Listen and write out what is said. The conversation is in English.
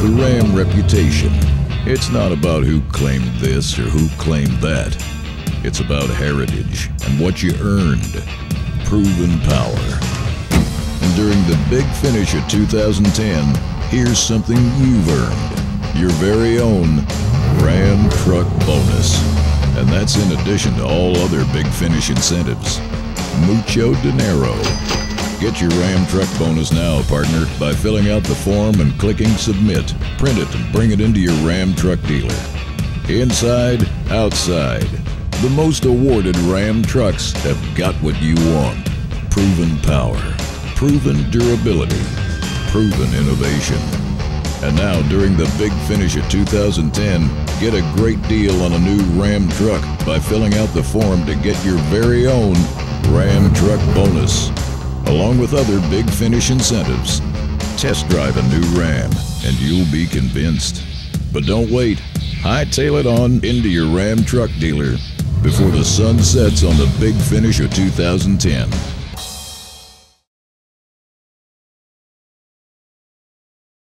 The Ram reputation. It's not about who claimed this or who claimed that. It's about heritage and what you earned. Proven power. And during the big finish of 2010, here's something you've earned. Your very own Ram Truck Bonus. And that's in addition to all other big finish incentives. Mucho dinero. Get your Ram Truck Bonus now, partner, by filling out the form and clicking Submit. Print it and bring it into your Ram Truck dealer. Inside, outside, the most awarded Ram trucks have got what you want. Proven power, proven durability, proven innovation. And now, during the big finish of 2010, get a great deal on a new Ram truck by filling out the form to get your very own Ram Truck Bonus, along with other big finish incentives. Test drive a new Ram and you'll be convinced. But don't wait. Hightail it on into your Ram truck dealer before the sun sets on the big finish of 2010.